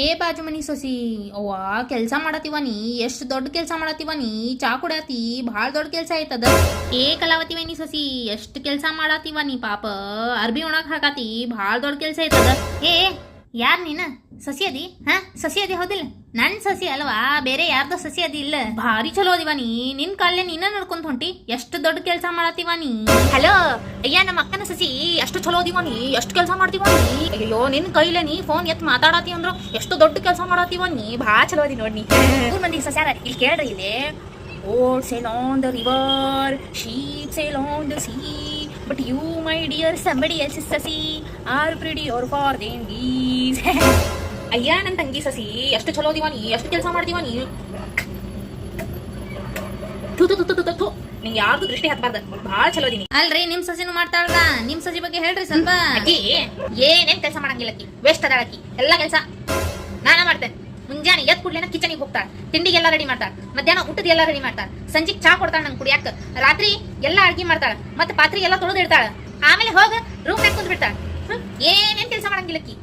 ಏ ಬಾಜು ಮನಿ ಸೊಸಿ ಅವ್ವ ಕೆಲಸ ಮಾಡತ್ತೀವ ನೀ ಎಷ್ಟು ದೊಡ್ಡ ಕೆಲಸ ಮಾಡತ್ತೀವ ನೀ ಚಾ ಕುಡಾತಿ ಭಾಳ ದೊಡ್ಡ ಕೆಲಸ ಆಯ್ತದ. ಏ ಕಲಾವತಿವ ನೀ ಸೊಸಿ ಎಷ್ಟು ಕೆಲಸ ಮಾಡತ್ತೀವ ನೀ ಪಾಪ ಅರ್ಬಿ ಒಣಗ್ ಹಾಕಾತಿ ಭಾಳ ದೊಡ್ಡ ಕೆಲಸ ಆಯ್ತದ. ಏ ಯಾರ್ ನೀನ ಸಸಿ ಅದಿ ಸಸಿ ಅದಿ ಹೌದಿಲ್ಲ ನನ್ ಸಸಿ ಅಲ್ವಾ ಬೇರೆ ಯಾರ್ದೋ ಸಸಿ ಅದಿ ಇಲ್ಲ ಭಾರಿ ಚಲೋ ಅದಿವ ನೀ ನಿನ್ ಕಾಲೇ ನೀನ ನಡ್ಕೊಂತ ಹೊಂಟಿ ಎಷ್ಟು ದೊಡ್ಡ ಕೆಲಸ ಮಾಡತ್ತೀವ ನೀ. ಹಲೋ ಅಯ್ಯ ನಮ್ಮ ಅಕ್ಕನ ಸಸಿ ಎಷ್ಟು ಚಲೋ ಅದಿವ ನೀ ಎಷ್ಟು ಕೆಲಸ ಮಾಡ್ತೀವ ನೀ. ಅಯ್ಯೋ ನಿನ್ ಕೈಲೇ ನೀ ಫೋನ್ ಎತ್ ಮಾತಾಡತಿ ಅಂದ್ರ ಎಷ್ಟು ದೊಡ್ಡ ಕೆಲಸ ಮಾಡತ್ತೀವ ನೀ ಭಾಳ ಚಲೋ ಅದಿ ನೋಡಿ. ಮೂರ್ ಮಂದಿ ಸಸ್ಯಾರ ಇಲ್ಲಿ ಕೇಳ್ರಿ ಇಲ್ಲಿ. Old sail on the river, sheep sail on the sea. But you, my dear, somebody else's sasi are pretty or for than these. ಅಯ್ಯ ನನ್ನ ತಂಗಿ ಸಸಿ ಎಷ್ಟು ಚಲೋ ದಿವ ನೀ ಎಷ್ಟು ಕೆಲಸ ಮಾಡ್ತೀವ ನೀ. ಥು ಥು ಥು ಥು ಥು ನಿಂಗೆ ಯಾರ್ದು ದೃಷ್ಟಿ ಹತ್ಬಾರ್ದು ಭಾಳ ಚಲೋ ದಿನಿ. ಅಲ್ರಿ ನಿಮ್ ಸಸಿನೂ ಮಾಡ್ತಾಳ್ದ ನಿಮ್ ಸಸಿ ಬಗ್ಗೆ ಹೇಳ್ರಿ ಸ್ವಲ್ಪ. ಅಕ್ಕಿ ಏನೇನ್ ಕೆಲಸ ಮಾಡಂಗಿಲ್ಲ ಅಕ್ಕಿ ವೇಸ್ಟ್ ಅದಾಳ ಅಕ್ಕಿ ಎಲ್ಲ ಕೆಲಸ ನಾನ ಮಾಡ್ತೇನೆ. ಮುಂಜಾನೆ ಎದ್ ಕೂಡ್ಲೇನ ಕಿಚನಿಗೆ ಹೋಗ್ತಾಳ ತಿಂಡಿಗೆಲ್ಲ ರೆಡಿ ಮಾಡ್ತಾಳ ಮಧ್ಯಾಹ್ನ ಊಟದ ಎಲ್ಲ ರೆಡಿ ಮಾಡ್ತಾಳ ಸಂಜೆಗೆ ಚಾ ಕೊಡ್ತಾಳ ನಂಗೆ ಕುಡಿಯಾಕ ರಾತ್ರಿ ಎಲ್ಲ ಅಡ್ಗೆ ಮಾಡ್ತಾಳ ಮತ್ತೆ ಪಾತ್ರೆ ಎಲ್ಲ ತೊಳೆದು ಇಡ್ತಾಳ ಆಮೇಲೆ ಹೋಗ ರೂಮ್ ನಾಗ ಕುಂದ್ ಬಿಡ್ತಾಳ. ಏನೇನ್ ಕೆಲಸ ಮಾಡಂಗಿಲ್ಲ ಅಕ್ಕಿ.